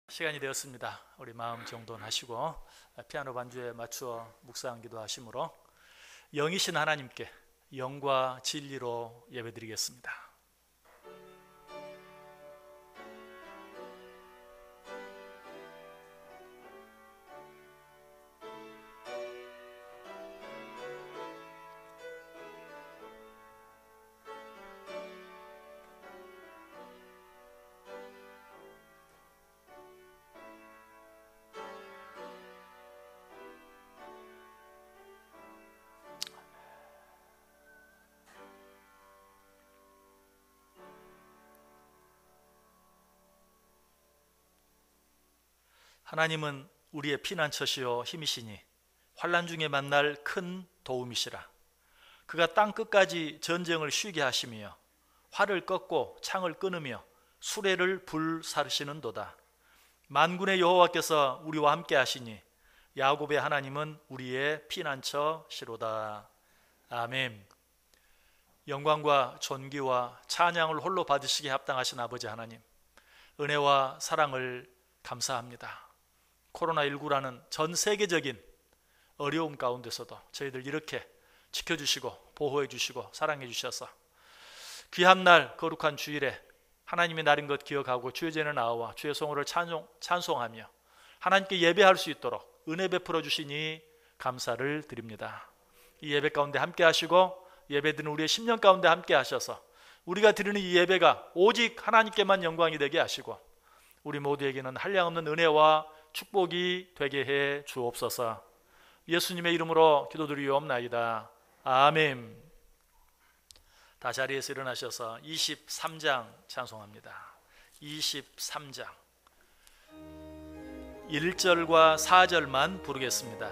시간이 되었습니다. 우리 마음 정돈하시고 피아노 반주에 맞추어 묵상 기도하심으로 영이신 하나님께 영과 진리로 예배드리겠습니다. 하나님은 우리의 피난처시요 힘이시니 환난 중에 만날 큰 도움이시라. 그가 땅 끝까지 전쟁을 쉬게 하시며 활을 꺾고 창을 끊으며 수레를 불사르시는도다. 만군의 여호와께서 우리와 함께 하시니 야곱의 하나님은 우리의 피난처시로다. 아멘. 영광과 존귀와 찬양을 홀로 받으시기에 합당하신 아버지 하나님, 은혜와 사랑을 감사합니다. 코로나19라는 전 세계적인 어려움 가운데서도 저희들 이렇게 지켜주시고 보호해 주시고 사랑해 주셔서 귀한 날 거룩한 주일에 하나님의 날인 것 기억하고 주의 전에 나와 주의 성호를 찬송하며 하나님께 예배할 수 있도록 은혜 베풀어 주시니 감사를 드립니다. 이 예배 가운데 함께 하시고 예배드리는 우리의 10년 가운데 함께 하셔서 우리가 드리는 이 예배가 오직 하나님께만 영광이 되게 하시고 우리 모두에게는 한량없는 은혜와 축복이 되게 해 주옵소서. 예수님의 이름으로 기도드리옵나이다. 아멘. 다 자리에서 일어나셔서 23장 찬송합니다. 23장 1절과 4절만 부르겠습니다.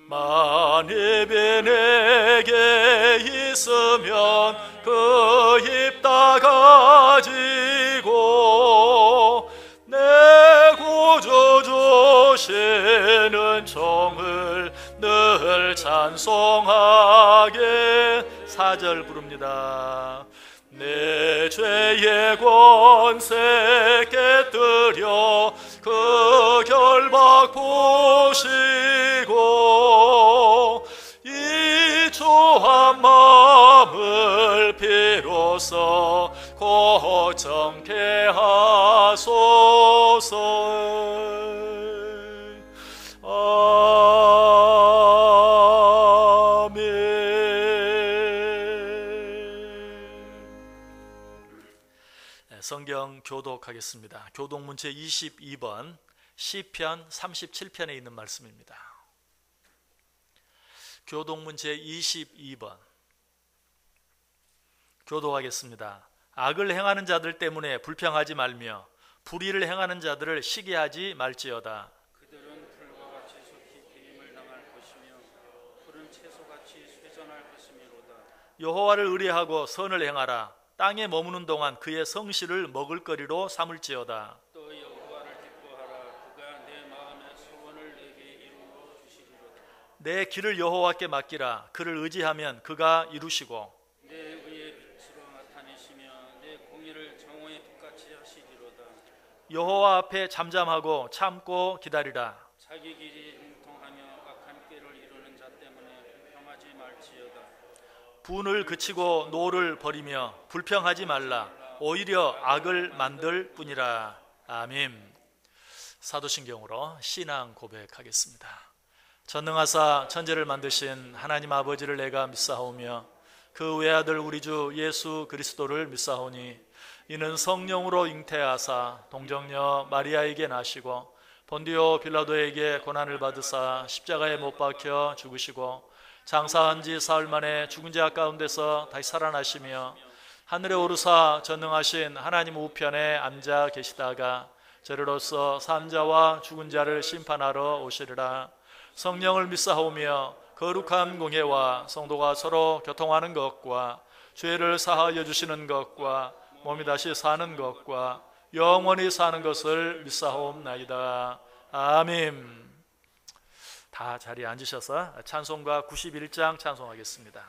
만입이 내게 있으면 그 입 다 가지고 내 구주 주시는 종을 늘 찬송하게. 4절 부릅니다. 내 죄의 권세 깨뜨려 그 결박 보시고 이 초한 마음을 비로소 고정케 하소서. 성경 교독하겠습니다. 교독문제 22번 시편 37편에 있는 말씀입니다. 교독문제 22번 교독하겠습니다. 악을 행하는 자들 때문에 불평하지 말며 불의를 행하는 자들을 시기하지 말지어다. 그들은 불과 같이 속히 배임을 당할 것이며 푸른 채소같이 쇠전할 것이미로다. 여호와를 의뢰하고 선을 행하라. 땅에 머무는 동안 그의 성실을 먹을거리로 삼을지어다. 또 여호와를 기뻐하라. 그가 내 마음의 소원을 내게 이루어 주시리로다. 내 길을 여호와께 맡기라. 그를 의지하면 그가 이루시고 내 의의 빛으로 나타내시며 내 공의를 정오의 빛같이 하시리로다. 여호와 앞에 잠잠하고 참고 기다리라. 자기 길이 형통하며 악한 꾀를 이루는 자 때문에 불평하지 말지어다. 분을 그치고 노를 버리며 불평하지 말라. 오히려 악을 만들 뿐이라. 아멘. 사도신경으로 신앙 고백하겠습니다. 전능하사 천지를 만드신 하나님 아버지를 내가 믿사오며 그 외아들 우리 주 예수 그리스도를 믿사오니 이는 성령으로 잉태하사 동정녀 마리아에게 나시고 본디오 빌라도에게 고난을 받으사 십자가에 못 박혀 죽으시고 장사한 지 사흘 만에 죽은 자 가운데서 다시 살아나시며 하늘에 오르사 전능하신 하나님 우편에 앉아 계시다가 저리로서 산자와 죽은 자를 심판하러 오시리라. 성령을 믿사오며 거룩한 공회와 성도가 서로 교통하는 것과 죄를 사하여 주시는 것과 몸이 다시 사는 것과 영원히 사는 것을 믿사옵나이다. 아멘. 다 자리에 앉으셔서 찬송가 91장 찬송하겠습니다.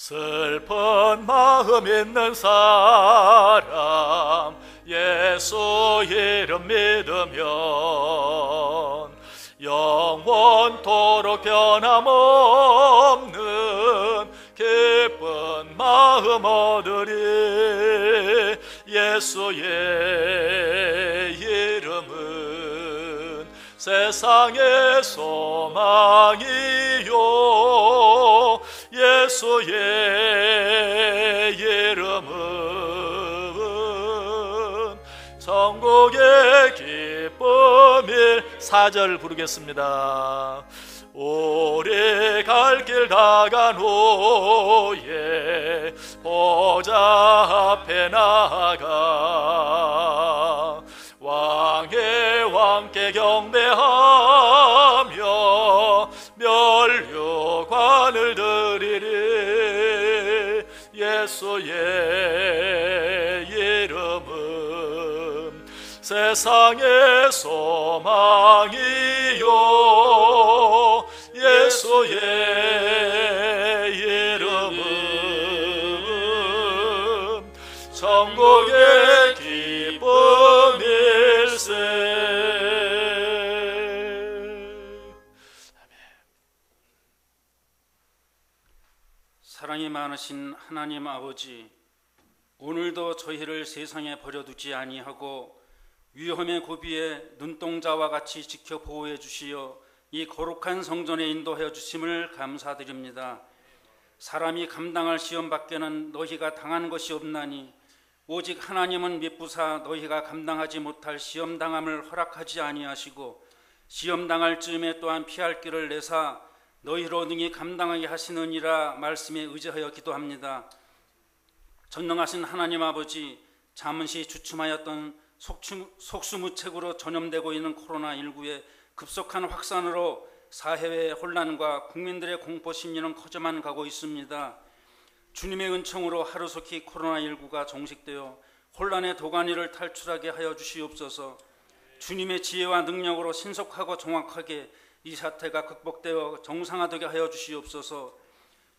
슬픈 마음 있는 사람 예수 이름 믿으면 영원토록 변함없는 기쁜 마음 얻으리. 예수의 이름은 세상의 소망이요 예수의 이름은 천국의 기쁨일. 4절 부르겠습니다. 오래 갈 길 다간 후에 보좌 앞에 나가 왕의 왕께 경배하며 멸류관을 드리리. 예수의 이름은 세상의 소망이요 예수의 이름은 천국의 기쁨일세. 사랑이 많으신 하나님 아버지, 오늘도 저희를 세상에 버려두지 아니하고 위험의 고비에 눈동자와 같이 지켜 보호해 주시어 이 거룩한 성전에 인도하여 주심을 감사드립니다. 사람이 감당할 시험 밖에는 너희가 당한 것이 없나니 오직 하나님은 미쁘사 너희가 감당하지 못할 시험 당함을 허락하지 아니하시고 시험 당할 즈음에 또한 피할 길을 내사 너희로 능히 감당하게 하시느니라 말씀에 의지하여 기도합니다. 전능하신 하나님 아버지, 잠시 주춤하였던 속수무책으로 전염되고 있는 코로나19의 급속한 확산으로 사회의 혼란과 국민들의 공포 심리는 커져만 가고 있습니다. 주님의 은총으로 하루속히 코로나19가 종식되어 혼란의 도가니를 탈출하게 하여 주시옵소서. 주님의 지혜와 능력으로 신속하고 정확하게 이 사태가 극복되어 정상화되게 하여 주시옵소서.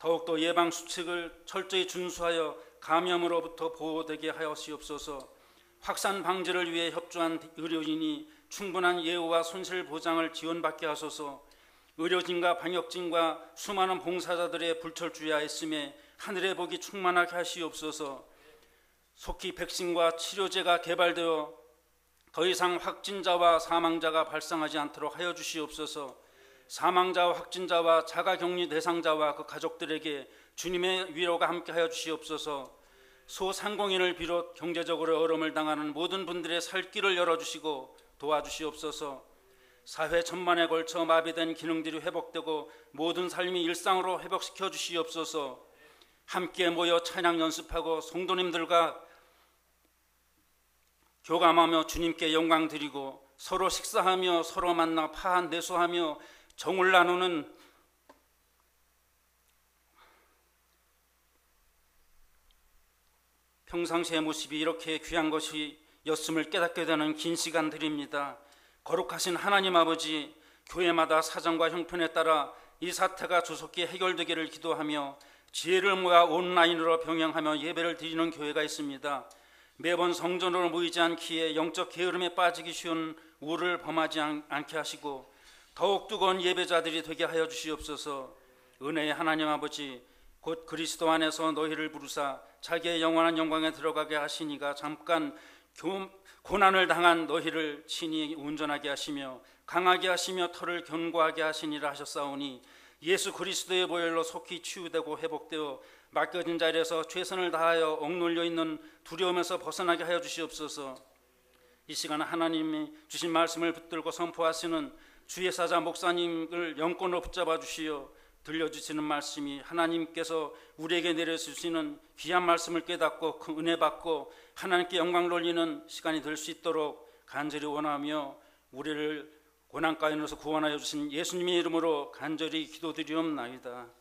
더욱더 예방 수칙을 철저히 준수하여 감염으로부터 보호되게 하시옵소서. 확산 방지를 위해 협조한 의료진이 충분한 예우와 손실 보장을 지원받게 하소서. 의료진과 방역진과 수많은 봉사자들의 불철주야했음에 하늘의 복이 충만하게 하시옵소서. 속히 백신과 치료제가 개발되어 더 이상 확진자와 사망자가 발생하지 않도록 하여 주시옵소서. 사망자와 확진자와 자가격리 대상자와 그 가족들에게 주님의 위로가 함께 하여 주시옵소서. 소상공인을 비롯 경제적으로 어려움을 당하는 모든 분들의 살 길을 열어주시고 도와주시옵소서. 사회 전반에 걸쳐 마비된 기능들이 회복되고 모든 삶이 일상으로 회복시켜 주시옵소서. 함께 모여 찬양 연습하고 성도님들과 교감하며 주님께 영광 드리고 서로 식사하며 서로 만나 파한 내수하며 정을 나누는 평상시의 모습이 이렇게 귀한 것이었음을 깨닫게 되는 긴 시간들입니다. 거룩하신 하나님 아버지, 교회마다 사정과 형편에 따라 이 사태가 조속히 해결되기를 기도하며 지혜를 모아 온라인으로 병행하며 예배를 드리는 교회가 있습니다. 매번 성전으로 모이지 않기에 영적 게으름에 빠지기 쉬운 우를 범하지 않게 하시고 더욱 뜨거운 예배자들이 되게 하여 주시옵소서. 은혜의 하나님 아버지, 곧 그리스도 안에서 너희를 부르사 자기의 영원한 영광에 들어가게 하시니가 잠깐 고난을 당한 너희를 친히 온전하게 하시며 강하게 하시며 털을 견고하게 하시니라 하셨사오니 예수 그리스도의 보혈로 속히 치유되고 회복되어 맡겨진 자리에서 최선을 다하여 억눌려 있는 두려움에서 벗어나게 하여 주시옵소서. 이 시간 하나님이 주신 말씀을 붙들고 선포하시는 주의 사자 목사님을 영권으로 붙잡아 주시어 들려주시는 말씀이 하나님께서 우리에게 내려주시는 귀한 말씀을 깨닫고 그 은혜 받고 하나님께 영광 돌리는 시간이 될 수 있도록 간절히 원하며 우리를 고난 가운데서 구원하여 주신 예수님의 이름으로 간절히 기도드리옵나이다.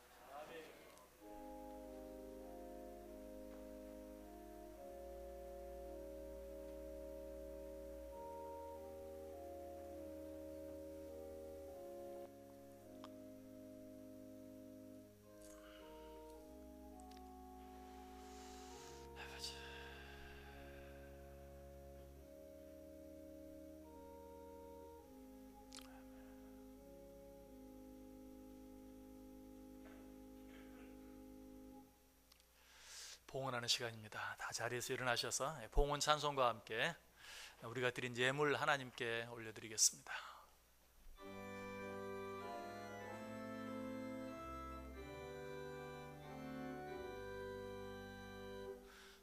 봉헌하는 시간입니다. 다 자리에서 일어나셔서 봉헌 찬송과 함께 우리가 드린 예물 하나님께 올려드리겠습니다.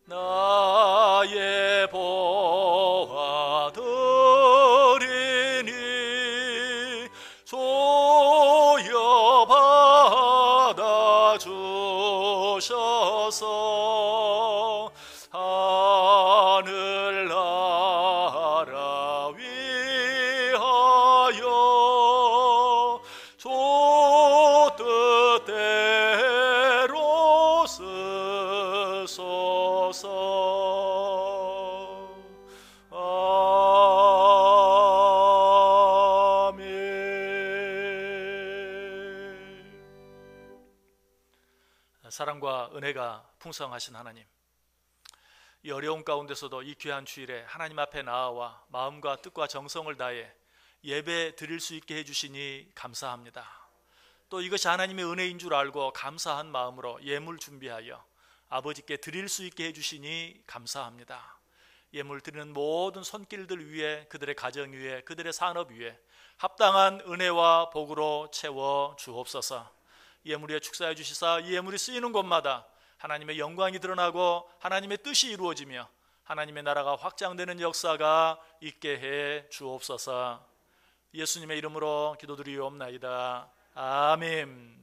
나의 보화 드리니 소여 받아 주셔서 하늘나라 위하여 주 뜻대로 쓰소서. 사랑과 은혜가 풍성하신 하나님, 이 어려운 가운데서도 이 귀한 주일에 하나님 앞에 나아와 마음과 뜻과 정성을 다해 예배 드릴 수 있게 해주시니 감사합니다. 또 이것이 하나님의 은혜인 줄 알고 감사한 마음으로 예물 준비하여 아버지께 드릴 수 있게 해주시니 감사합니다. 예물 드리는 모든 손길들 위에, 그들의 가정 위에, 그들의 산업 위에 합당한 은혜와 복으로 채워 주옵소서. 예물에 축사해 주시사 이 예물이 쓰이는 곳마다 하나님의 영광이 드러나고 하나님의 뜻이 이루어지며 하나님의 나라가 확장되는 역사가 있게 해 주옵소서. 예수님의 이름으로 기도드리옵나이다. 아멘.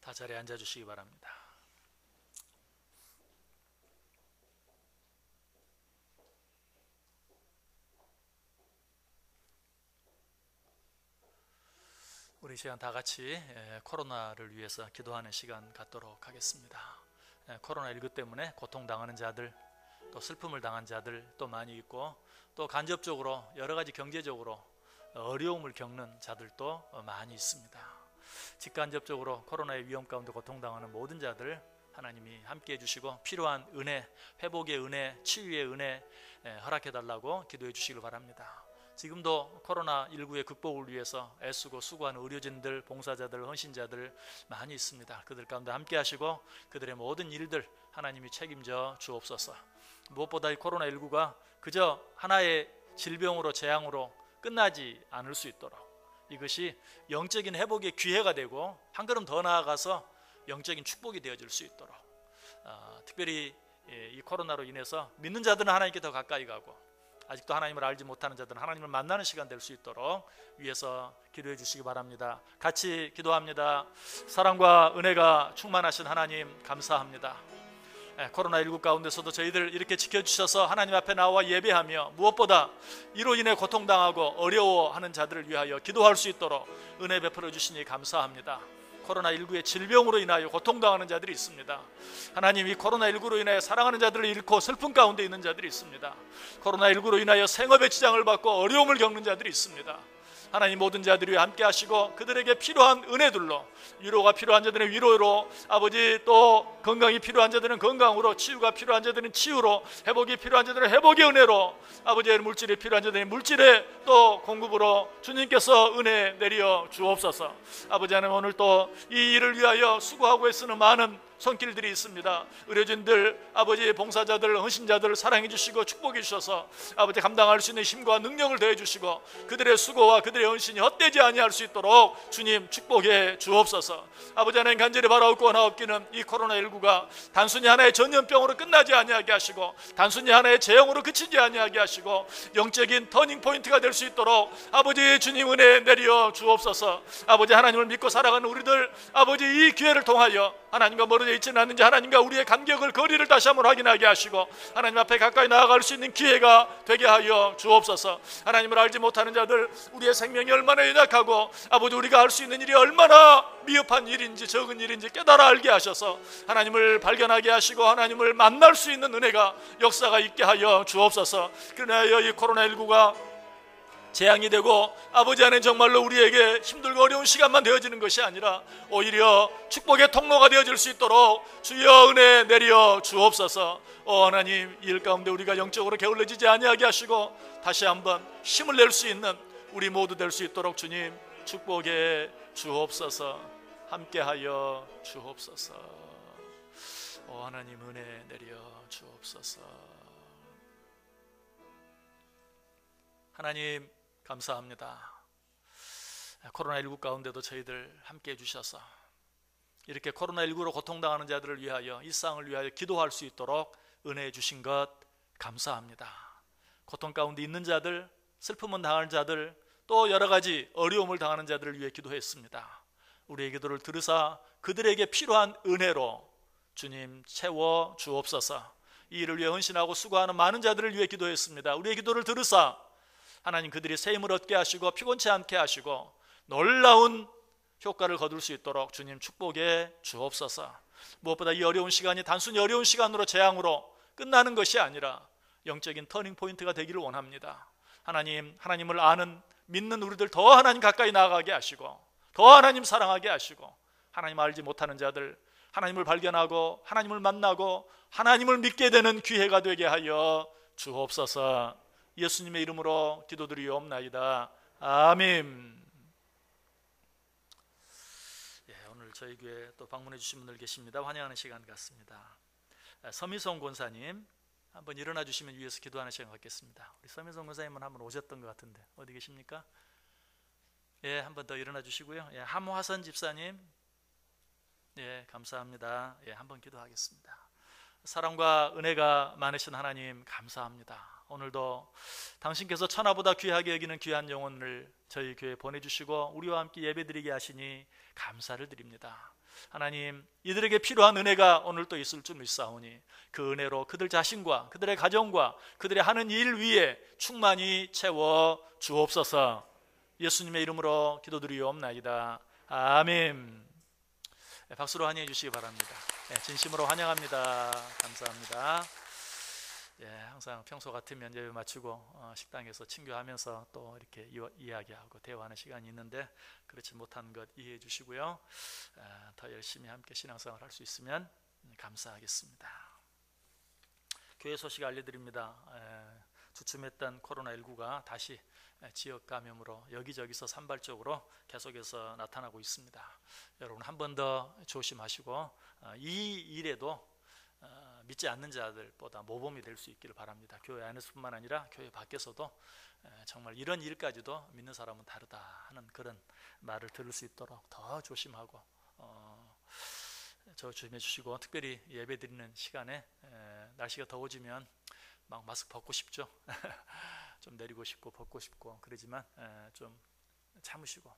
다 자리에 앉아주시기 바랍니다. 우리 시간 다 같이 코로나를 위해서 기도하는 시간 갖도록 하겠습니다. 코로나19 때문에 고통당하는 자들, 또 슬픔을 당한 자들 또 많이 있고, 또 간접적으로 여러 가지 경제적으로 어려움을 겪는 자들도 많이 있습니다. 직간접적으로 코로나의 위험 가운데 고통당하는 모든 자들 하나님이 함께 해주시고 필요한 은혜, 회복의 은혜, 치유의 은혜 허락해달라고 기도해 주시길 바랍니다. 지금도 코로나19의 극복을 위해서 애쓰고 수고하는 의료진들, 봉사자들, 헌신자들 많이 있습니다. 그들 가운데 함께 하시고 그들의 모든 일들 하나님이 책임져 주옵소서. 무엇보다 이 코로나19가 그저 하나의 질병으로, 재앙으로 끝나지 않을 수 있도록, 이것이 영적인 회복의 기회가 되고 한 걸음 더 나아가서 영적인 축복이 되어질 수 있도록, 특별히 이 코로나로 인해서 믿는 자들은 하나님께 더 가까이 가고 아직도 하나님을 알지 못하는 자들은 하나님을 만나는 시간 될 수 있도록 위해서 기도해 주시기 바랍니다. 같이 기도합니다. 사랑과 은혜가 충만하신 하나님 감사합니다. 코로나19 가운데서도 저희들 이렇게 지켜주셔서 하나님 앞에 나와 예배하며 무엇보다 이로 인해 고통당하고 어려워하는 자들을 위하여 기도할 수 있도록 은혜 베풀어 주시니 감사합니다. 코로나19의 질병으로 인하여 고통당하는 자들이 있습니다. 하나님, 이 코로나19로 인하여 사랑하는 자들을 잃고 슬픔 가운데 있는 자들이 있습니다. 코로나19로 인하여 생업의 지장을 받고 어려움을 겪는 자들이 있습니다. 하나님, 모든 자들이 함께 하시고 그들에게 필요한 은혜들로, 위로가 필요한 자들은 위로로, 아버지 또 건강이 필요한 자들은 건강으로, 치유가 필요한 자들은 치유로, 회복이 필요한 자들은 회복의 은혜로, 아버지의 물질이 필요한 자들은 물질의 또 공급으로 주님께서 은혜 내려 주옵소서. 아버지 하나님, 오늘 또 이 일을 위하여 수고하고 애쓰는 많은 손길들이 있습니다. 의료진들, 아버지 봉사자들, 헌신자들 사랑해 주시고 축복해 주셔서 아버지 감당할 수 있는 힘과 능력을 더해 주시고 그들의 수고와 그들의 헌신이 헛되지 아니할 수 있도록 주님 축복해 주옵소서. 아버지 하나님, 간절히 바라옵고 원하옵기는 이 코로나19가 단순히 하나의 전염병으로 끝나지 아니하게 하시고 단순히 하나의 재앙으로 그치지 아니하게 하시고 영적인 터닝포인트가 될 수 있도록 아버지 주님 은혜 내려 주옵소서. 아버지 하나님을 믿고 살아가는 우리들, 아버지 이 기회를 통하여 하나님과 멀어져 있지는 않는지, 하나님과 우리의 간격을, 거리를 다시 한번 확인하게 하시고 하나님 앞에 가까이 나아갈 수 있는 기회가 되게 하여 주옵소서. 하나님을 알지 못하는 자들, 우리의 생명이 얼마나 연약하고 아버지 우리가 할 수 있는 일이 얼마나 미흡한 일인지 적은 일인지 깨달아 알게 하셔서 하나님을 발견하게 하시고 하나님을 만날 수 있는 은혜가, 역사가 있게 하여 주옵소서. 그러나 이 코로나19가 재앙이 되고 아버지 안에 정말로 우리에게 힘들고 어려운 시간만 되어지는 것이 아니라 오히려 축복의 통로가 되어질 수 있도록 주여 은혜 내려 주옵소서. 하나님, 이 일 가운데 우리가 영적으로 게을러지지 아니하게 하시고 다시 한번 힘을 낼 수 있는 우리 모두 될 수 있도록 주님 축복해 주옵소서. 함께하여 주옵소서. 하나님 은혜 내려 주옵소서. 하나님 감사합니다. 코로나19 가운데도 저희들 함께해 주셔서 이렇게 코로나19로 고통당하는 자들을 위하여, 이 세상을 위하여 기도할 수 있도록 은혜해 주신 것 감사합니다. 고통 가운데 있는 자들, 슬픔을 당하는 자들, 또 여러 가지 어려움을 당하는 자들을 위해 기도했습니다. 우리의 기도를 들으사 그들에게 필요한 은혜로 주님 채워 주옵소서. 이 일을 위해 헌신하고 수고하는 많은 자들을 위해 기도했습니다. 우리의 기도를 들으사 하나님 그들이 새 힘을 얻게 하시고 피곤치 않게 하시고 놀라운 효과를 거둘 수 있도록 주님 축복해 주옵소서. 무엇보다 이 어려운 시간이 단순히 어려운 시간으로 재앙으로 끝나는 것이 아니라 영적인 터닝 포인트가 되기를 원합니다. 하나님, 하나님을 아는, 믿는 우리들 더 하나님 가까이 나아가게 하시고 더 하나님 사랑하게 하시고 하나님 알지 못하는 자들 하나님을 발견하고 하나님을 만나고 하나님을 믿게 되는 기회가 되게 하여 주옵소서. 예수님의 이름으로 기도드리옵나이다. 아멘. 오늘 저희 교회 또 방문해 주신 분들 계십니다. 환영하는 시간 같습니다. 서미성 권사님 한번 일어나 주시면 위에서 기도하는 시간 갖겠습니다. 우리 서미성 권사님은 한번 오셨던 것 같은데 어디 계십니까? 한 번 더 일어나 주시고요. 함화선 집사님, 감사합니다. 한번 기도하겠습니다. 사랑과 은혜가 많으신 하나님 감사합니다. 오늘도 당신께서 천하보다 귀하게 여기는 귀한 영혼을 저희 교회에 보내주시고 우리와 함께 예배드리게 하시니 감사를 드립니다. 하나님, 이들에게 필요한 은혜가 오늘 또 있을 줄 믿사오니 그 은혜로 그들 자신과 그들의 가정과 그들의 하는 일 위에 충만히 채워 주옵소서. 예수님의 이름으로 기도드리옵나이다. 아멘. 박수로 환영해 주시기 바랍니다. 진심으로 환영합니다. 감사합니다. 항상 평소 같으면 예배 마치고 식당에서 친교하면서 또 이렇게 이야기하고 대화하는 시간이 있는데 그렇지 못한 것 이해해 주시고요. 더 열심히 함께 신앙생활 할 수 있으면 감사하겠습니다. 교회 소식 알려드립니다. 주춤했던 코로나19가 다시 지역 감염으로 여기저기서 산발적으로 계속해서 나타나고 있습니다. 여러분 한 번 더 조심하시고 이 일에도 믿지 않는 자들보다 모범이 될 수 있기를 바랍니다. 교회 안에서뿐만 아니라 교회 밖에서도 정말 이런 일까지도 믿는 사람은 다르다 하는 그런 말을 들을 수 있도록 더 조심하고 저 조심해 주시고, 특별히 예배 드리는 시간에 날씨가 더워지면 막 마스크 벗고 싶죠. 좀 내리고 싶고 벗고 싶고 그러지만 좀 참으시고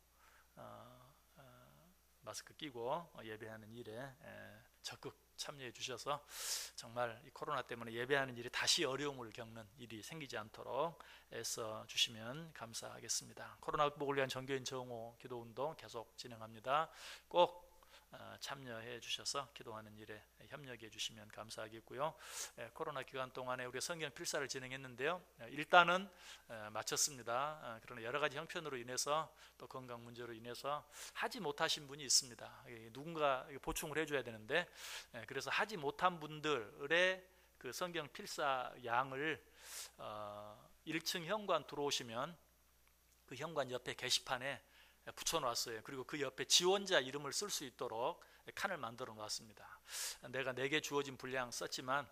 마스크 끼고 예배하는 일에 적극 참여해 주셔서 정말 이 코로나 때문에 예배하는 일이 다시 어려움을 겪는 일이 생기지 않도록 애써 주시면 감사하겠습니다. 코로나 극복을 위한 전교인 정오 기도운동 계속 진행합니다. 꼭 참여해 주셔서 기도하는 일에 협력해 주시면 감사하겠고요. 코로나 기간 동안에 우리가 성경 필사를 진행했는데요. 일단은 마쳤습니다. 그러나 여러 가지 형편으로 인해서 또 건강 문제로 인해서 하지 못하신 분이 있습니다. 누군가 보충을 해줘야 되는데 그래서 하지 못한 분들의 그 성경 필사 양을 1층 현관 들어오시면 그 현관 옆에 게시판에 붙여놨어요. 그리고 그 옆에 지원자 이름을 쓸 수 있도록 칸을 만들어 놨습니다. 내가 내게 주어진 분량 썼지만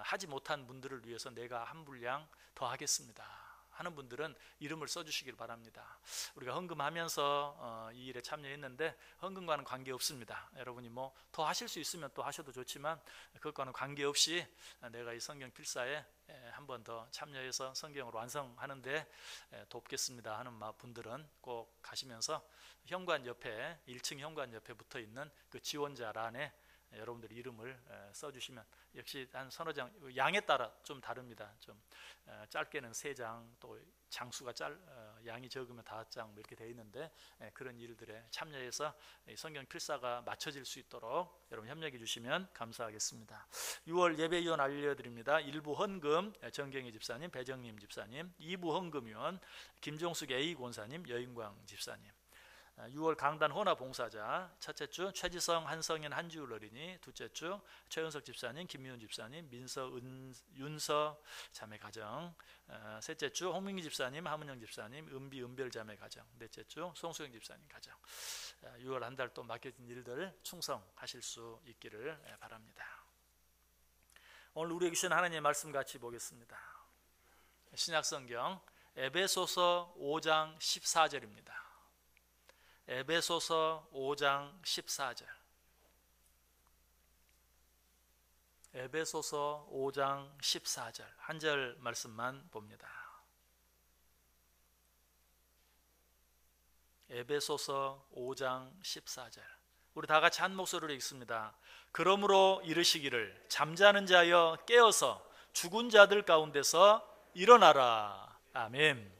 하지 못한 분들을 위해서 내가 한 분량 더 하겠습니다 하는 분들은 이름을 써주시길 바랍니다. 우리가 헌금하면서 이 일에 참여했는데 헌금과는 관계없습니다. 여러분이 뭐 더 하실 수 있으면 또 하셔도 좋지만 그것과는 관계없이 내가 이 성경 필사에 한 번 더 참여해서 성경을 완성하는데 돕겠습니다 하는 분들은 꼭 가시면서 현관 옆에 1층 현관 옆에 붙어 있는 그 지원자란에 여러분들 이름을 써주시면, 역시 한 서너 장, 양에 따라 좀 다릅니다. 좀 짧게는 3장, 또 장수가 양이 적으면 5장 뭐 이렇게 되어 있는데, 그런 일들에 참여해서 성경 필사가 맞춰질 수 있도록 여러분 협력해 주시면 감사하겠습니다. 6월 예배위원 알려드립니다. 1부 헌금 정경희 집사님, 배정림 집사님, 2부 헌금위원 김종숙 A 권사님, 여인광 집사님. 6월 강단 헌화 봉사자 첫째 주 최지성, 한성현, 한지울 어린이, 둘째 주 최은석 집사님, 김미훈 집사님, 민서, 윤서 자매 가정, 셋째 주 홍민기 집사님, 하문영 집사님, 은비, 은별 자매 가정, 넷째 주 송수영 집사님 가정. 6월 한 달 또 맡겨진 일들 충성하실 수 있기를 바랍니다. 오늘 우리에게 주신 하나님의 말씀 같이 보겠습니다. 신약성경 에베소서 5장 14절입니다. 에베소서 5장 14절. 에베소서 5장 14절 한 절 말씀만 봅니다. 에베소서 5장 14절. 우리 다 같이 한 목소리로 읽습니다. 그러므로 이르시기를 잠자는 자여 깨어서 죽은 자들 가운데서 일어나라. 아멘.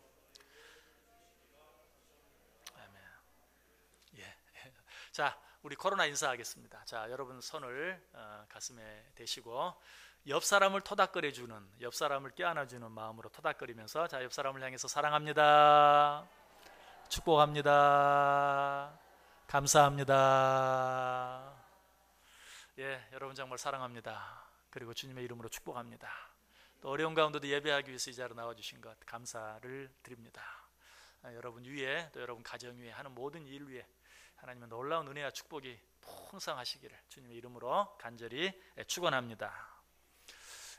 자, 우리 코로나 인사하겠습니다. 자, 여러분 손을 가슴에 대시고 옆 사람을 토닥거려주는, 옆 사람을 껴안아주는 마음으로 토닥거리면서, 자, 옆 사람을 향해서 사랑합니다, 축복합니다, 감사합니다. 예, 여러분 정말 사랑합니다. 그리고 주님의 이름으로 축복합니다. 또 어려운 가운데도 예배하기 위해서 이 자리로 나와주신 것 감사를 드립니다. 여러분 위에, 또 여러분 가정 위에 하는 모든 일 위에 하나님의 놀라운 은혜와 축복이 풍성하시기를 주님의 이름으로 간절히 축원합니다.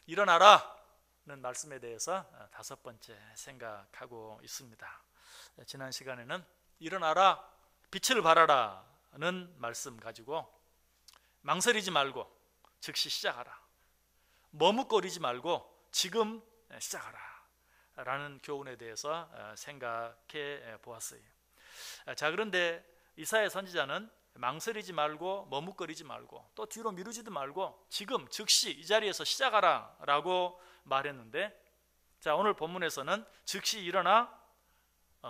일어나라는 말씀에 대해서 5번째 생각하고 있습니다. 지난 시간에는 일어나라, 빛을 발하라는 말씀 가지고 망설이지 말고 즉시 시작하라, 머뭇거리지 말고 지금 시작하라 라는 교훈에 대해서 생각해 보았어요. 자, 그런데 이사야 선지자는 망설이지 말고 머뭇거리지 말고 또 뒤로 미루지도 말고 지금 즉시 이 자리에서 시작하라 라고 말했는데, 자, 오늘 본문에서는 즉시 일어나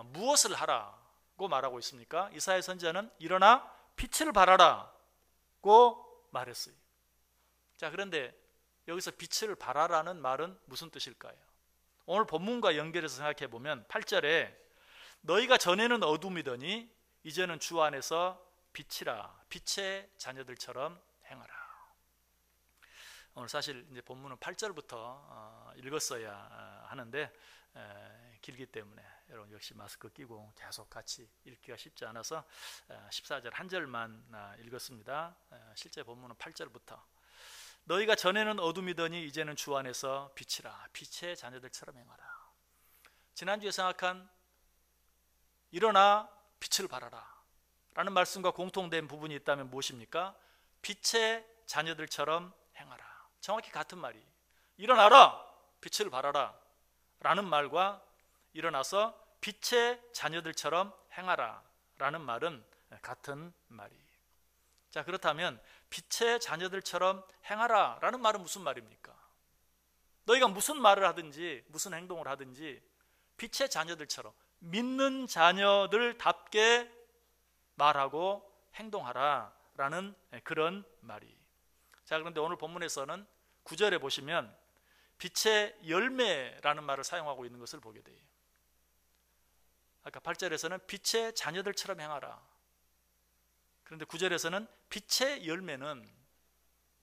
무엇을 하라고 말하고 있습니까? 이사야 선지자는 일어나 빛을 발하라고 말했어요. 자, 그런데 여기서 빛을 발하라는 말은 무슨 뜻일까요? 오늘 본문과 연결해서 생각해 보면 8절에 너희가 전에는 어둠이더니 이제는 주 안에서 빛이라, 빛의 자녀들처럼 행하라. 오늘 사실 이제 본문은 8절부터 읽었어야 하는데 길기 때문에 여러분 역시 마스크 끼고 계속 같이 읽기가 쉽지 않아서 14절 한 절만 읽었습니다. 실제 본문은 8절부터 너희가 전에는 어둠이더니 이제는 주 안에서 빛이라, 빛의 자녀들처럼 행하라. 지난주에 생각한 일어나 빛을 발하라 라는 말씀과 공통된 부분이 있다면 무엇입니까? 빛의 자녀들처럼 행하라. 정확히 같은 말이, 일어나라 빛을 발하라 라는 말과 일어나서 빛의 자녀들처럼 행하라 라는 말은 같은 말이에요. 자, 그렇다면 빛의 자녀들처럼 행하라 라는 말은 무슨 말입니까? 너희가 무슨 말을 하든지 무슨 행동을 하든지 빛의 자녀들처럼, 믿는 자녀들답게 말하고 행동하라 라는 그런 말이. 자, 그런데 오늘 본문에서는 9절에 보시면 빛의 열매라는 말을 사용하고 있는 것을 보게 돼요. 아까 8절에서는 빛의 자녀들처럼 행하라. 그런데 9절에서는 빛의 열매는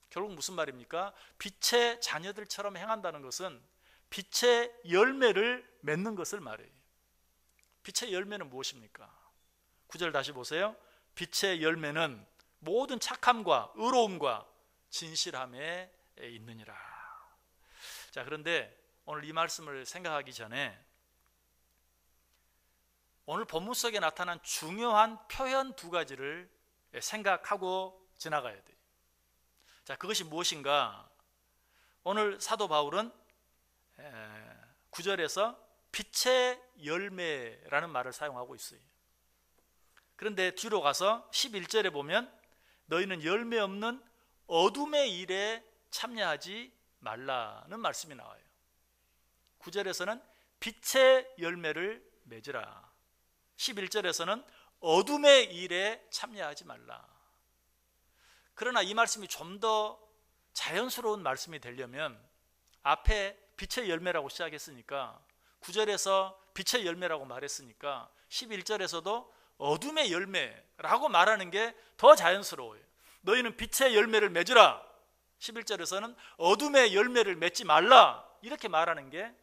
결국 무슨 말입니까? 빛의 자녀들처럼 행한다는 것은 빛의 열매를 맺는 것을 말해요. 빛의 열매는 무엇입니까? 9절 다시 보세요. 빛의 열매는 모든 착함과 의로움과 진실함에 있느니라. 자, 그런데 오늘 이 말씀을 생각하기 전에 오늘 본문 속에 나타난 중요한 표현 2가지를 생각하고 지나가야 돼요. 자, 그것이 무엇인가? 오늘 사도 바울은 9절에서 빛의 열매라는 말을 사용하고 있어요. 그런데 뒤로 가서 11절에 보면 너희는 열매 없는 어둠의 일에 참여하지 말라는 말씀이 나와요. 9절에서는 빛의 열매를 맺으라. 11절에서는 어둠의 일에 참여하지 말라. 그러나 이 말씀이 좀 더 자연스러운 말씀이 되려면 앞에 빛의 열매라고 시작했으니까 9절에서 빛의 열매라고 말했으니까 11절에서도 어둠의 열매라고 말하는 게 더 자연스러워요. 너희는 빛의 열매를 맺으라. 11절에서는 어둠의 열매를 맺지 말라. 이렇게 말하는 게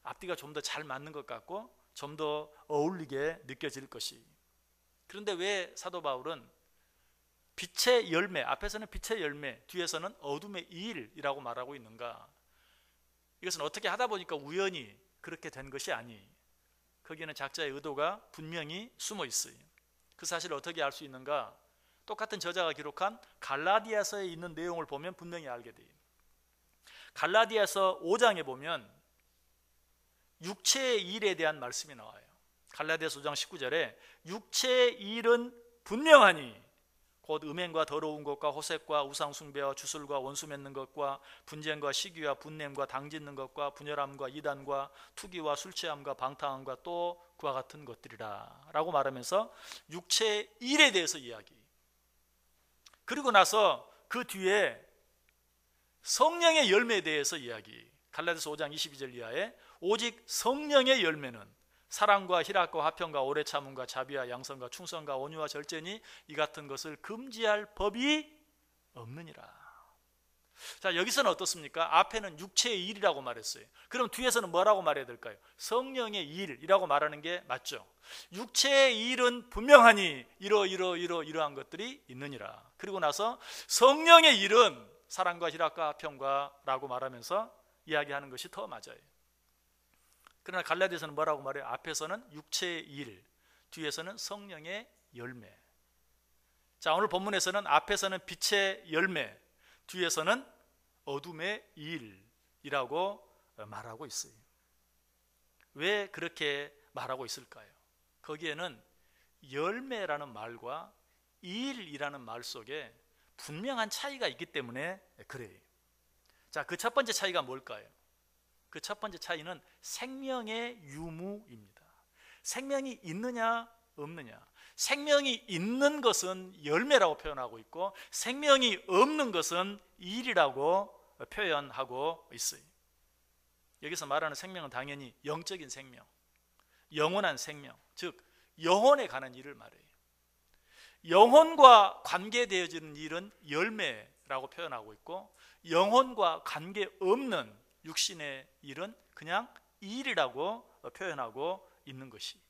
앞뒤가 좀 더 잘 맞는 것 같고 좀 더 어울리게 느껴질 것이. 그런데 왜 사도 바울은 빛의 열매, 앞에서는 빛의 열매, 뒤에서는 어둠의 일이라고 말하고 있는가? 이것은 어떻게 하다 보니까 우연히 그렇게 된 것이 아니, 거기에는 작자의 의도가 분명히 숨어 있어요. 그 사실을 어떻게 알 수 있는가? 똑같은 저자가 기록한 갈라디아서에 있는 내용을 보면 분명히 알게 돼요. 갈라디아서 5장에 보면 육체의 일에 대한 말씀이 나와요. 갈라디아서 5장 19절에 육체의 일은 분명하니 곧 음행과 더러운 것과 호색과 우상숭배와 주술과 원수 맺는 것과 분쟁과 시기와 분냄과 당짓는 것과 분열함과 이단과 투기와 술취함과 방탕함과 또 그와 같은 것들이라 라고 말하면서 육체의 일에 대해서 이야기. 그리고 나서 그 뒤에 성령의 열매에 대해서 이야기. 갈라디아서 5장 22절 이하에 오직 성령의 열매는 사랑과 희락과 화평과 오래 참음과 자비와 양선과 충성과 온유와 절제니 이 같은 것을 금지할 법이 없느니라. 자, 여기서는 어떻습니까? 앞에는 육체의 일이라고 말했어요. 그럼 뒤에서는 뭐라고 말해야 될까요? 성령의 일이라고 말하는 게 맞죠. 육체의 일은 분명하니 이러한 것들이 있느니라. 그리고 나서 성령의 일은 사랑과 희락과 화평과 라고 말하면서 이야기하는 것이 더 맞아요. 그러나 갈라디아서는 뭐라고 말해요? 앞에서는 육체의 일, 뒤에서는 성령의 열매. 자, 오늘 본문에서는 앞에서는 빛의 열매, 뒤에서는 어둠의 일이라고 말하고 있어요. 왜 그렇게 말하고 있을까요? 거기에는 열매라는 말과 일이라는 말 속에 분명한 차이가 있기 때문에 그래요. 자, 그 첫 번째 차이가 뭘까요? 그 첫 번째 차이는 생명의 유무입니다. 생명이 있느냐 없느냐. 생명이 있는 것은 열매라고 표현하고 있고 생명이 없는 것은 일이라고 표현하고 있어요. 여기서 말하는 생명은 당연히 영적인 생명, 영원한 생명, 즉 영혼에 관한 일을 말해요. 영혼과 관계되어지는 일은 열매라고 표현하고 있고 영혼과 관계없는 육신의 일은 그냥 일이라고 표현하고 있는 것이.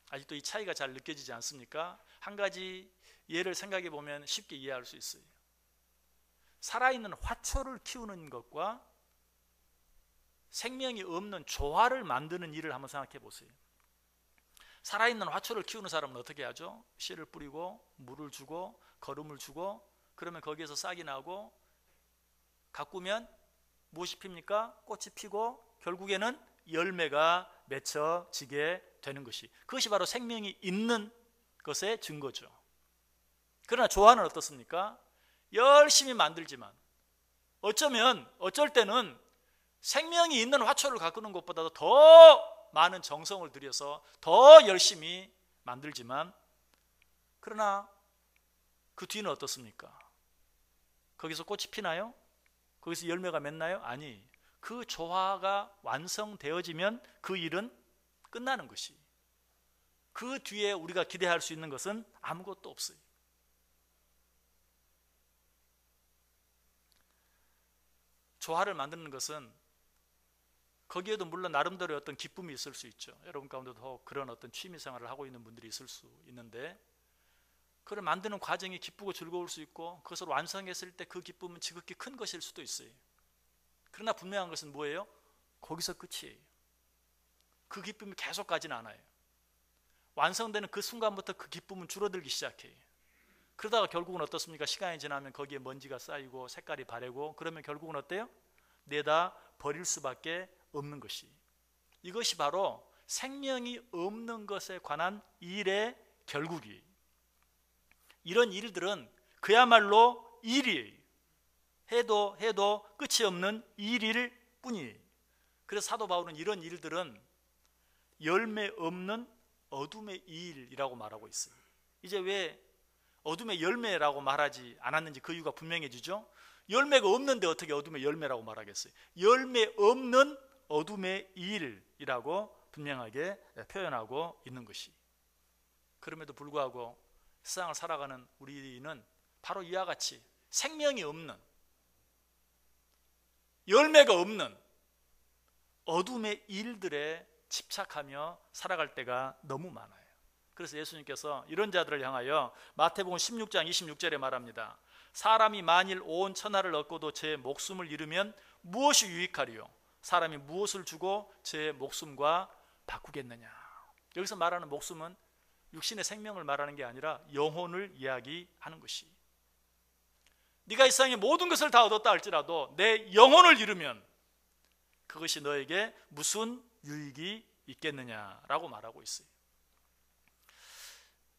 아직도 이 차이가 잘 느껴지지 않습니까? 한 가지 예를 생각해 보면 쉽게 이해할 수 있어요. 살아있는 화초를 키우는 것과 생명이 없는 조화를 만드는 일을 한번 생각해 보세요. 살아있는 화초를 키우는 사람은 어떻게 하죠? 씨를 뿌리고 물을 주고 거름을 주고 그러면 거기에서 싹이 나고 가꾸면 무엇이 핍니까? 꽃이 피고 결국에는 열매가 맺혀지게 되는 것이, 그것이 바로 생명이 있는 것의 증거죠. 그러나 조화는 어떻습니까? 열심히 만들지만 어쩔 때는 생명이 있는 화초를 가꾸는 것보다도 더 많은 정성을 들여서 더 열심히 만들지만 그러나 그 뒤는 어떻습니까? 거기서 꽃이 피나요? 거기서 열매가 맺나요? 아니, 그 조화가 완성되어지면 그 일은 끝나는 것이. 그 뒤에 우리가 기대할 수 있는 것은 아무것도 없어요. 조화를 만드는 것은 거기에도 물론 나름대로의 어떤 기쁨이 있을 수 있죠. 여러분 가운데도 그런 어떤 취미 생활을 하고 있는 분들이 있을 수 있는데 그걸 만드는 과정이 기쁘고 즐거울 수 있고 그것을 완성했을 때 그 기쁨은 지극히 큰 것일 수도 있어요. 그러나 분명한 것은 뭐예요? 거기서 끝이에요. 그 기쁨이 계속 가진 않아요. 완성되는 그 순간부터 그 기쁨은 줄어들기 시작해요. 그러다가 결국은 어떻습니까? 시간이 지나면 거기에 먼지가 쌓이고 색깔이 바래고 그러면 결국은 어때요? 내다 버릴 수밖에 없는 것이. 이것이 바로 생명이 없는 것에 관한 일의 결국이. 이런 일들은 그야말로 일이에요. 해도 끝이 없는 일일 뿐이에요. 그래서 사도 바울은 이런 일들은 열매 없는 어둠의 일이라고 말하고 있어요. 이제 왜 어둠의 열매라고 말하지 않았는지 그 이유가 분명해지죠. 열매가 없는데 어떻게 어둠의 열매라고 말하겠어요. 열매 없는 어둠의 일이라고 분명하게 표현하고 있는 것이. 그럼에도 불구하고 세상을 살아가는 우리는 바로 이와 같이 생명이 없는, 열매가 없는 어둠의 일들에 집착하며 살아갈 때가 너무 많아요. 그래서 예수님께서 이런 자들을 향하여 마태복음 16장 26절에 말합니다. 사람이 만일 온 천하를 얻고도 제 목숨을 잃으면 무엇이 유익하리요? 사람이 무엇을 주고 제 목숨과 바꾸겠느냐? 여기서 말하는 목숨은 육신의 생명을 말하는 게 아니라 영혼을 이야기하는 것이. 네가 이 세상의 모든 것을 다 얻었다 할지라도 내 영혼을 잃으면 그것이 너에게 무슨 유익이 있겠느냐라고 말하고 있어요.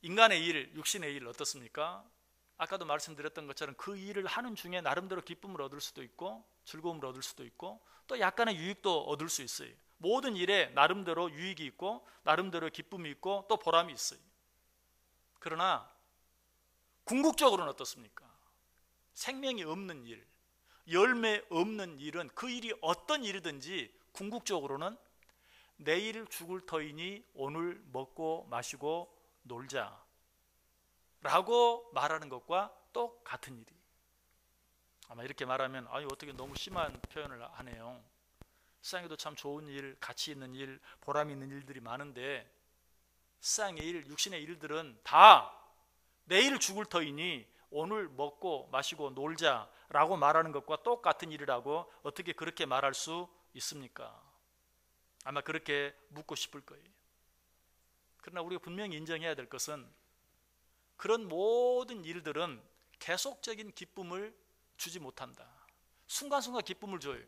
인간의 일, 육신의 일 어떻습니까? 아까도 말씀드렸던 것처럼 그 일을 하는 중에 나름대로 기쁨을 얻을 수도 있고 즐거움을 얻을 수도 있고 또 약간의 유익도 얻을 수 있어요. 모든 일에 나름대로 유익이 있고 나름대로 기쁨이 있고 또 보람이 있어요. 그러나 궁극적으로는 어떻습니까? 생명이 없는 일, 열매 없는 일은 그 일이 어떤 일이든지 궁극적으로는 내일 죽을 터이니 오늘 먹고 마시고 놀자 라고 말하는 것과 똑같은 일이. 아마 이렇게 말하면 아니 어떻게 너무 심한 표현을 하네요. 세상에도 참 좋은 일, 가치 있는 일, 보람 있는 일들이 많은데 세상의 일, 육신의 일들은 다 내일 죽을 터이니 오늘 먹고 마시고 놀자라고 말하는 것과 똑같은 일이라고 어떻게 그렇게 말할 수 있습니까? 아마 그렇게 묻고 싶을 거예요. 그러나 우리가 분명히 인정해야 될 것은 그런 모든 일들은 계속적인 기쁨을 주지 못한다. 순간순간 기쁨을 줘요.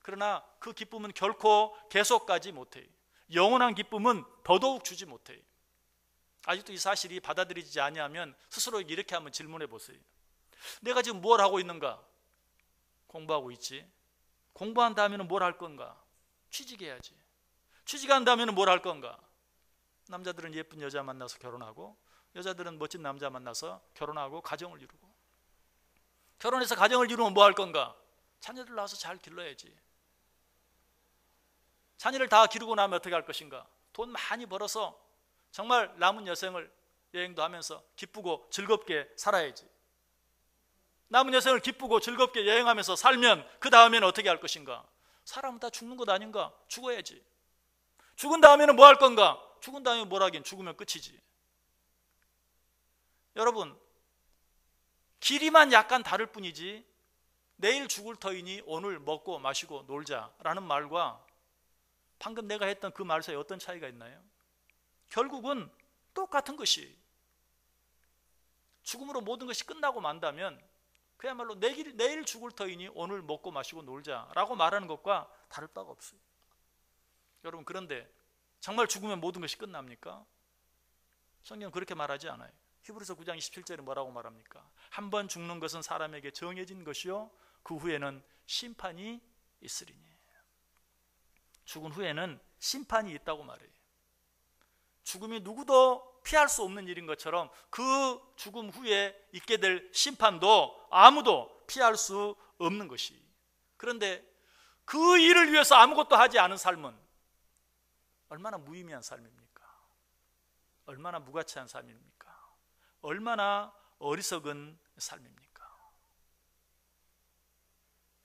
그러나 그 기쁨은 결코 계속 가지 못해요. 영원한 기쁨은 더더욱 주지 못해요. 아직도 이 사실이 받아들이지 아니하면 스스로에게 이렇게 한번 질문해 보세요. 내가 지금 뭘 하고 있는가? 공부하고 있지. 공부한 다음에는 뭘 할 건가? 취직해야지. 취직한 다음에는 뭘 할 건가? 남자들은 예쁜 여자 만나서 결혼하고 여자들은 멋진 남자 만나서 결혼하고 가정을 이루고 결혼해서 가정을 이루면 뭐 할 건가? 자녀들 낳아서 잘 길러야지. 자녀를 다 기르고 나면 어떻게 할 것인가? 돈 많이 벌어서 정말 남은 여생을 여행도 하면서 기쁘고 즐겁게 살아야지. 남은 여생을 기쁘고 즐겁게 여행하면서 살면 그 다음에는 어떻게 할 것인가? 사람은 다 죽는 것 아닌가? 죽어야지. 죽은 다음에는 뭐 할 건가? 죽은 다음에 뭘 하긴, 죽으면 끝이지. 여러분, 길이만 약간 다를 뿐이지 내일 죽을 터이니 오늘 먹고 마시고 놀자라는 말과 방금 내가 했던 그 말 사이에 어떤 차이가 있나요? 결국은 똑같은 것이. 죽음으로 모든 것이 끝나고 만다면 그야말로 내일 죽을 터이니 오늘 먹고 마시고 놀자라고 말하는 것과 다를 바가 없어요. 여러분, 그런데 정말 죽으면 모든 것이 끝납니까? 성경은 그렇게 말하지 않아요. 히브리서 9장 27절에 뭐라고 말합니까? 한 번 죽는 것은 사람에게 정해진 것이요 그 후에는 심판이 있으리니. 죽은 후에는 심판이 있다고 말해요. 죽음이 누구도 피할 수 없는 일인 것처럼 그 죽음 후에 있게 될 심판도 아무도 피할 수 없는 것이. 그런데 그 일을 위해서 아무것도 하지 않은 삶은 얼마나 무의미한 삶입니까? 얼마나 무가치한 삶입니까? 얼마나 어리석은 삶입니까?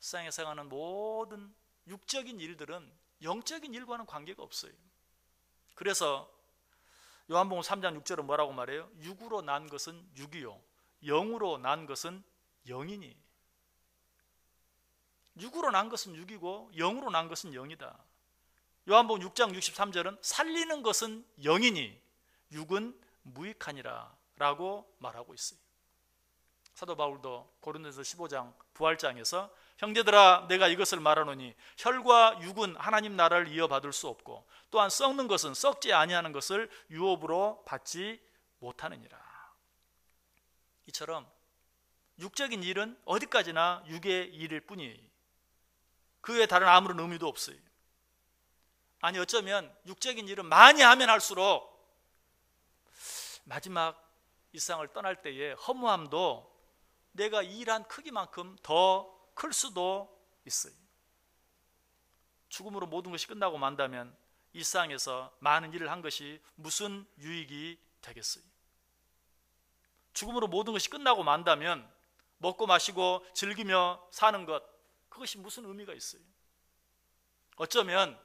세상에 행하는 모든 육적인 일들은 영적인 일과는 관계가 없어요. 그래서 요한복음 3장 6절은 뭐라고 말해요? 육으로 난 것은 육이요 영으로 난 것은 영이니. 육으로 난 것은 육이고 영으로 난 것은 영이다. 요한복음 6장 63절은 살리는 것은 영이니 육은 무익하니라 라고 말하고 있어요. 사도 바울도 고린도서 15장 부활장에서 형제들아 내가 이것을 말하노니 혈과 육은 하나님 나라를 이어받을 수 없고 또한 썩는 것은 썩지 아니하는 것을 유업으로 받지 못하느니라. 이처럼 육적인 일은 어디까지나 육의 일일 뿐이에요. 그 외에 다른 아무런 의미도 없어요. 아니 어쩌면 육적인 일은 많이 하면 할수록 마지막 이 세상을 떠날 때의 허무함도 내가 일한 크기만큼 더 클 수도 있어요. 죽음으로 모든 것이 끝나고 만다면 이 세상에서 많은 일을 한 것이 무슨 유익이 되겠어요? 죽음으로 모든 것이 끝나고 만다면 먹고 마시고 즐기며 사는 것, 그것이 무슨 의미가 있어요? 어쩌면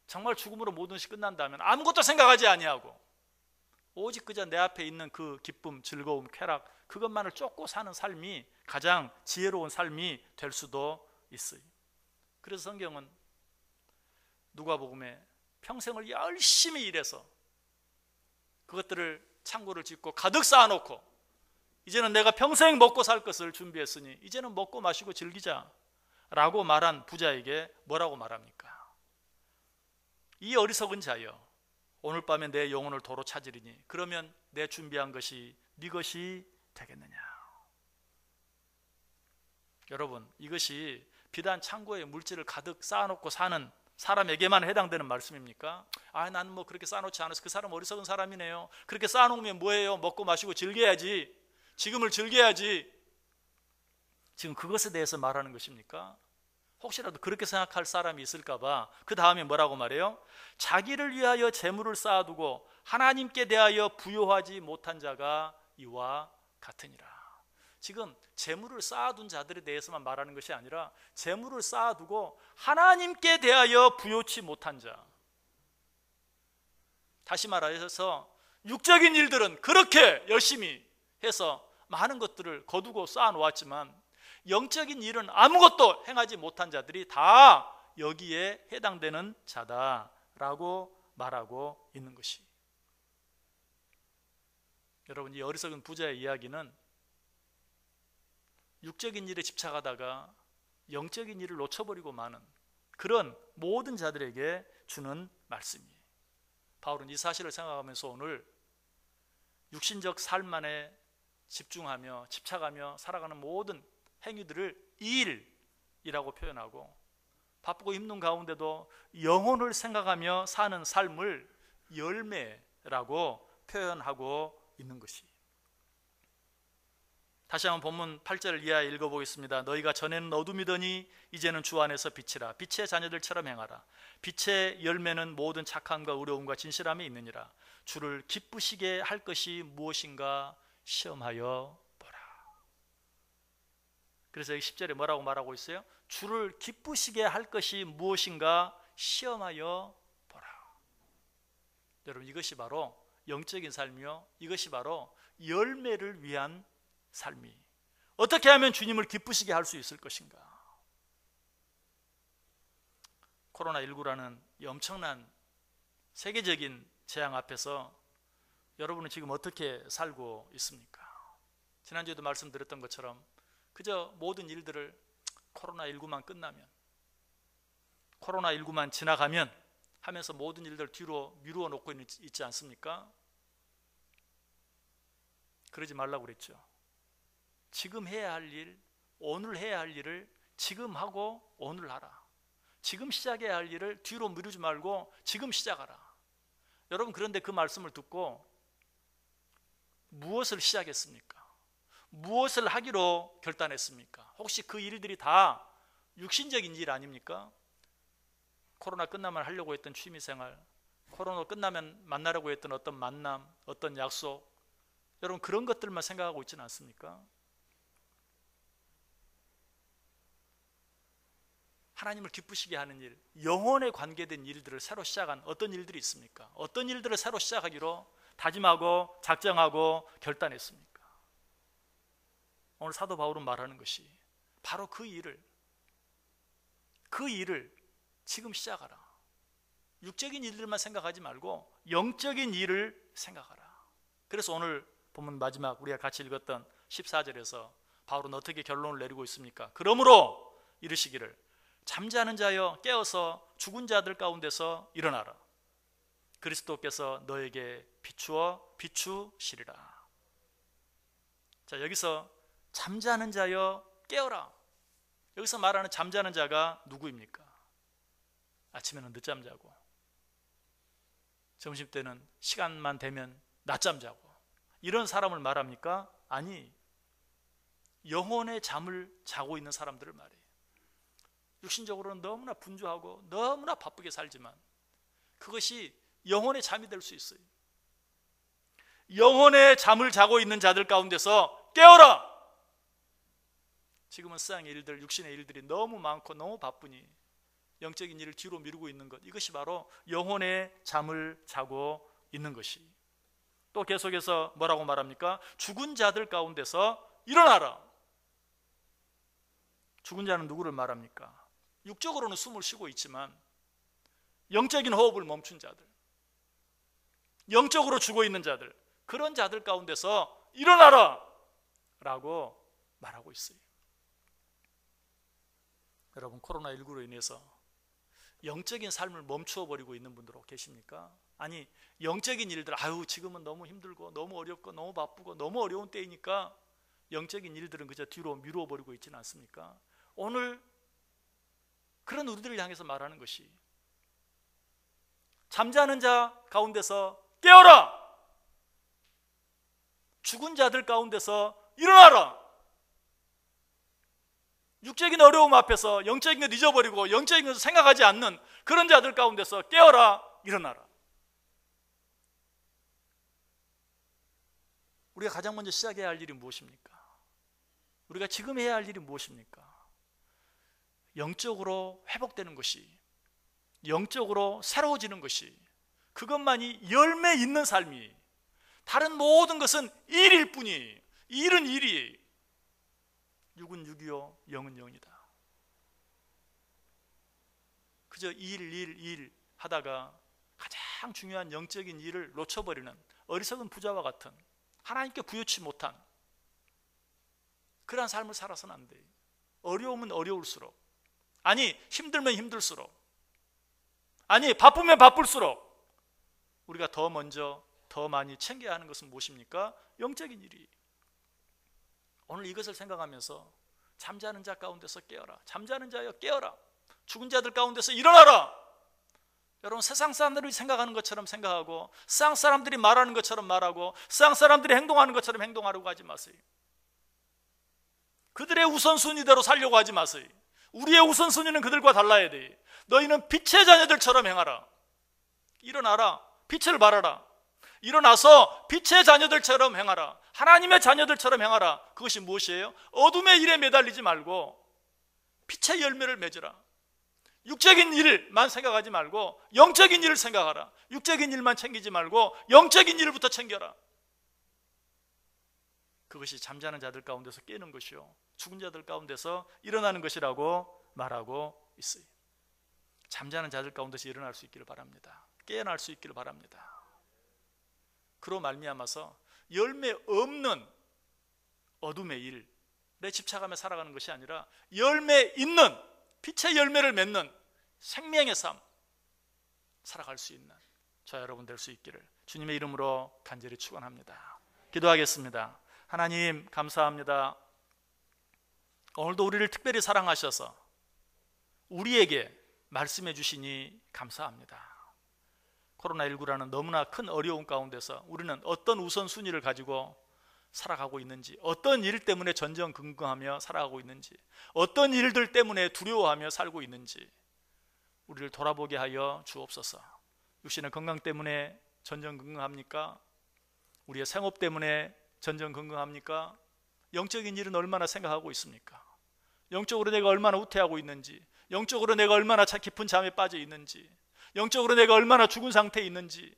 정말 죽음으로 모든 것이 끝난다면 아무것도 생각하지 아니하고 오직 그저 내 앞에 있는 그 기쁨, 즐거움, 쾌락, 그것만을 쫓고 사는 삶이 가장 지혜로운 삶이 될 수도 있어요. 그래서 성경은 누가복음에 평생을 열심히 일해서 그것들을 창고를 짓고 가득 쌓아놓고 이제는 내가 평생 먹고 살 것을 준비했으니 이제는 먹고 마시고 즐기자 라고 말한 부자에게 뭐라고 말합니까? 이 어리석은 자여, 오늘 밤에 내 영혼을 도로 찾으리니 그러면 내 준비한 것이 네 것이 되겠느냐. 여러분, 이것이 비단 창고에 물질을 가득 쌓아놓고 사는 사람에게만 해당되는 말씀입니까? 나는 뭐 그렇게 쌓아놓지 않아서 그 사람 어리석은 사람이네요. 그렇게 쌓아놓으면 뭐예요? 먹고 마시고 즐겨야지. 지금을 즐겨야지. 지금 그것에 대해서 말하는 것입니까? 혹시라도 그렇게 생각할 사람이 있을까 봐 그 다음에 뭐라고 말해요? 자기를 위하여 재물을 쌓아두고 하나님께 대하여 부요하지 못한 자가 이와 같으니라. 지금 재물을 쌓아둔 자들에 대해서만 말하는 것이 아니라 재물을 쌓아두고 하나님께 대하여 부요치 못한 자, 다시 말해서 육적인 일들은 그렇게 열심히 해서 많은 것들을 거두고 쌓아놓았지만 영적인 일은 아무것도 행하지 못한 자들이 다 여기에 해당되는 자다라고 말하고 있는 것이. 여러분, 이 어리석은 부자의 이야기는 육적인 일에 집착하다가 영적인 일을 놓쳐버리고 마는 그런 모든 자들에게 주는 말씀이에요. 바울은 이 사실을 생각하면서 오늘 육신적 삶 안에 집중하며 집착하며 살아가는 모든 행위들을 일이라고 표현하고 바쁘고 힘든 가운데도 영혼을 생각하며 사는 삶을 열매라고 표현하고 있는 것이. 다시 한번 본문 8절을 이하에 읽어보겠습니다. 너희가 전에는 어둠이더니 이제는 주 안에서 빛이라. 빛의 자녀들처럼 행하라. 빛의 열매는 모든 착함과 의로움과 진실함이 있느니라. 주를 기쁘시게 할 것이 무엇인가 시험하여 보라. 그래서 여기 10절에 뭐라고 말하고 있어요? 주를 기쁘시게 할 것이 무엇인가 시험하여 보라. 여러분, 이것이 바로 영적인 삶이요, 이것이 바로 열매를 위한 삶이. 어떻게 하면 주님을 기쁘시게 할 수 있을 것인가? 코로나19라는 이 엄청난 세계적인 재앙 앞에서 여러분은 지금 어떻게 살고 있습니까? 지난주에도 말씀드렸던 것처럼 그저 모든 일들을 코로나19만 끝나면, 코로나19만 지나가면 하면서 모든 일들 뒤로 미루어 놓고 있지 않습니까? 그러지 말라고 그랬죠. 지금 해야 할 일, 오늘 해야 할 일을 지금 하고 오늘 하라. 지금 시작해야 할 일을 뒤로 미루지 말고 지금 시작하라. 여러분, 그런데 그 말씀을 듣고 무엇을 시작했습니까? 무엇을 하기로 결단했습니까? 혹시 그 일들이 다 육신적인 일 아닙니까? 코로나 끝나면 하려고 했던 취미생활, 코로나 끝나면 만나려고 했던 어떤 만남, 어떤 약속, 여러분 그런 것들만 생각하고 있지는 않습니까? 하나님을 기쁘시게 하는 일, 영혼에 관계된 일들을 새로 시작한 어떤 일들이 있습니까? 어떤 일들을 새로 시작하기로 다짐하고 작정하고 결단했습니까? 오늘 사도 바울은 말하는 것이 바로 그 일을 지금 시작하라. 육적인 일들만 생각하지 말고 영적인 일을 생각하라. 그래서 오늘 본문 마지막 우리가 같이 읽었던 14절에서 바울은 어떻게 결론을 내리고 있습니까? 그러므로 이르시기를 잠자는 자여 깨어서 죽은 자들 가운데서 일어나라. 그리스도께서 너에게 비추시리라. 자, 여기서 잠자는 자여 깨어라. 여기서 말하는 잠자는 자가 누구입니까? 아침에는 늦잠 자고, 점심때는 시간만 되면 낮잠 자고, 이런 사람을 말합니까? 아니, 영혼의 잠을 자고 있는 사람들을 말해요. 육신적으로는 너무나 분주하고 너무나 바쁘게 살지만 그것이 영혼의 잠이 될 수 있어요. 영혼의 잠을 자고 있는 자들 가운데서 깨어라! 지금은 세상의 일들, 육신의 일들이 너무 많고 너무 바쁘니 영적인 일을 뒤로 미루고 있는 것, 이것이 바로 영혼의 잠을 자고 있는 것이. 또 계속해서 뭐라고 말합니까? 죽은 자들 가운데서 일어나라. 죽은 자는 누구를 말합니까? 육적으로는 숨을 쉬고 있지만 영적인 호흡을 멈춘 자들, 영적으로 죽어 있는 자들, 그런 자들 가운데서 일어나라 라고 말하고 있어요. 여러분, 코로나19로 인해서 영적인 삶을 멈추어 버리고 있는 분들 계십니까? 아니, 영적인 일들, 지금은 너무 힘들고 너무 어렵고 너무 바쁘고 너무 어려운 때이니까 영적인 일들은 그저 뒤로 미루어 버리고 있지는 않습니까? 오늘 그런 우리들을 향해서 말하는 것이, 잠자는 자 가운데서 깨어라! 죽은 자들 가운데서 일어나라! 육적인 어려움 앞에서 영적인 것 잊어버리고 영적인 것을 생각하지 않는 그런 자들 가운데서 깨어라, 일어나라. 우리가 가장 먼저 시작해야 할 일이 무엇입니까? 우리가 지금 해야 할 일이 무엇입니까? 영적으로 회복되는 것이, 영적으로 새로워지는 것이, 그것만이 열매 있는 삶이, 다른 모든 것은 일일 뿐이에요. 일은 일이에요. 육은 육이요 영은 영이다. 그저 일 하다가 가장 중요한 영적인 일을 놓쳐버리는 어리석은 부자와 같은, 하나님께 부여치 못한 그러한 삶을 살아서는 안 돼요. 어려우면 어려울수록, 아니 힘들면 힘들수록, 아니 바쁘면 바쁠수록 우리가 더 먼저 더 많이 챙겨야 하는 것은 무엇입니까? 영적인 일이. 오늘 이것을 생각하면서 잠자는 자 가운데서 깨어라. 잠자는 자여 깨어라. 죽은 자들 가운데서 일어나라. 여러분, 세상 사람들이 생각하는 것처럼 생각하고 세상 사람들이 말하는 것처럼 말하고 세상 사람들이 행동하는 것처럼 행동하려고 하지 마세요. 그들의 우선순위대로 살려고 하지 마세요. 우리의 우선순위는 그들과 달라야 돼. 너희는 빛의 자녀들처럼 행하라. 일어나라. 빛을 발하라. 일어나서 빛의 자녀들처럼 행하라. 하나님의 자녀들처럼 행하라. 그것이 무엇이에요? 어둠의 일에 매달리지 말고 빛의 열매를 맺으라. 육적인 일만 생각하지 말고 영적인 일을 생각하라. 육적인 일만 챙기지 말고 영적인 일부터 챙겨라. 그것이 잠자는 자들 가운데서 깨는 것이요 죽은 자들 가운데서 일어나는 것이라고 말하고 있어요. 잠자는 자들 가운데서 일어날 수 있기를 바랍니다. 깨어날 수 있기를 바랍니다. 그로 말미암아서 열매 없는 어둠의 일에 집착하며 살아가는 것이 아니라 열매 있는 빛의 열매를 맺는 생명의 삶 살아갈 수 있는 저 여러분 될 수 있기를 주님의 이름으로 간절히 축원합니다. 기도하겠습니다. 하나님 감사합니다. 오늘도 우리를 특별히 사랑하셔서 우리에게 말씀해 주시니 감사합니다. 코로나19라는 너무나 큰 어려움 가운데서 우리는 어떤 우선순위를 가지고 살아가고 있는지, 어떤 일 때문에 전전긍긍하며 살아가고 있는지, 어떤 일들 때문에 두려워하며 살고 있는지 우리를 돌아보게 하여 주옵소서. 육신의 건강 때문에 전전긍긍합니까? 우리의 생업 때문에 전전긍긍합니까? 영적인 일은 얼마나 생각하고 있습니까? 영적으로 내가 얼마나 후퇴하고 있는지, 영적으로 내가 얼마나 깊은 잠에 빠져 있는지, 영적으로 내가 얼마나 죽은 상태에 있는지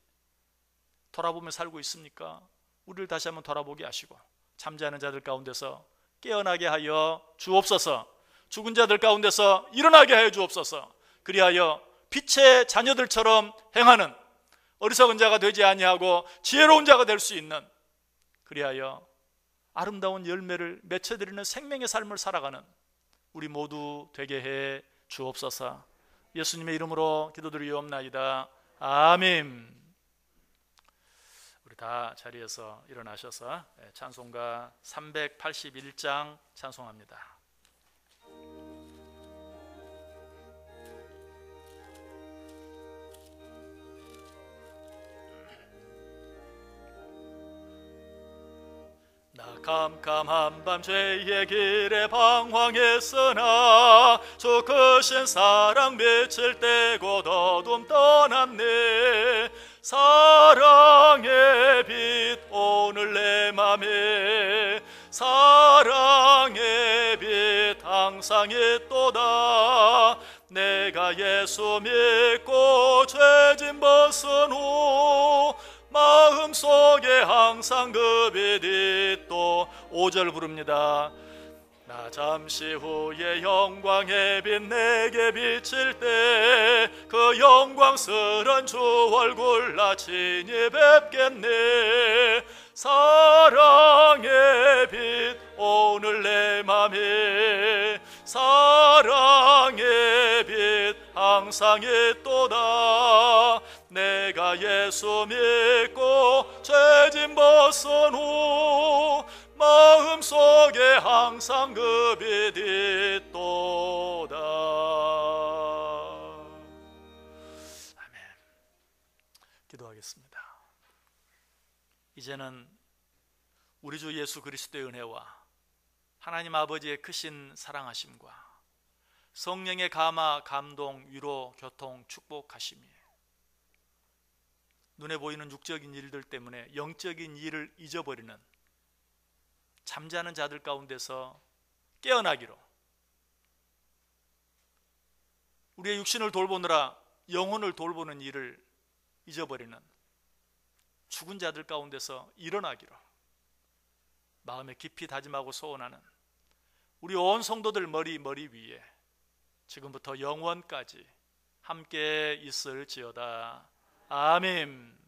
돌아보며 살고 있습니까? 우리를 다시 한번 돌아보게 하시고 잠자는 자들 가운데서 깨어나게 하여 주옵소서. 죽은 자들 가운데서 일어나게 하여 주옵소서. 그리하여 빛의 자녀들처럼 행하는 어리석은 자가 되지 아니하고 지혜로운 자가 될 수 있는, 그리하여 아름다운 열매를 맺혀드리는 생명의 삶을 살아가는 우리 모두 되게 해 주옵소서. 예수님의 이름으로 기도드리옵나이다. 아멘. 우리 다 자리에서 일어나셔서 찬송가 381장 찬송합니다. 나 캄캄한 밤 죄의 길에 방황했으나 주 크신 사랑 미칠 때 곧 어둠 떠났네. 사랑의 빛 오늘 내 맘에 사랑의 빛 항상 있도다. 내가 예수 믿고 죄짐 벗은 후 마음속에 항상 그 빛 있도. 5절 부릅니다. 나 잠시 후에 영광의 빛 내게 비칠 때 그 영광스런 주 얼굴 나 친히 뵙겠네. 사랑의 빛 오늘 내 맘에 사랑의 빛 항상 있도다. 내가 예수 믿고 죄짐 벗은 후 마음속에 항상 그 빛 있도다. 아멘. 기도하겠습니다. 이제는 우리 주 예수 그리스도의 은혜와 하나님 아버지의 크신 사랑하심과 성령의 감화, 감동, 위로, 교통, 축복하심이 눈에 보이는 육적인 일들 때문에 영적인 일을 잊어버리는 잠자는 자들 가운데서 깨어나기로, 우리의 육신을 돌보느라 영혼을 돌보는 일을 잊어버리는 죽은 자들 가운데서 일어나기로 마음에 깊이 다짐하고 소원하는 우리 온 성도들 머리 위에 지금부터 영원까지 함께 있을지어다. 아멘.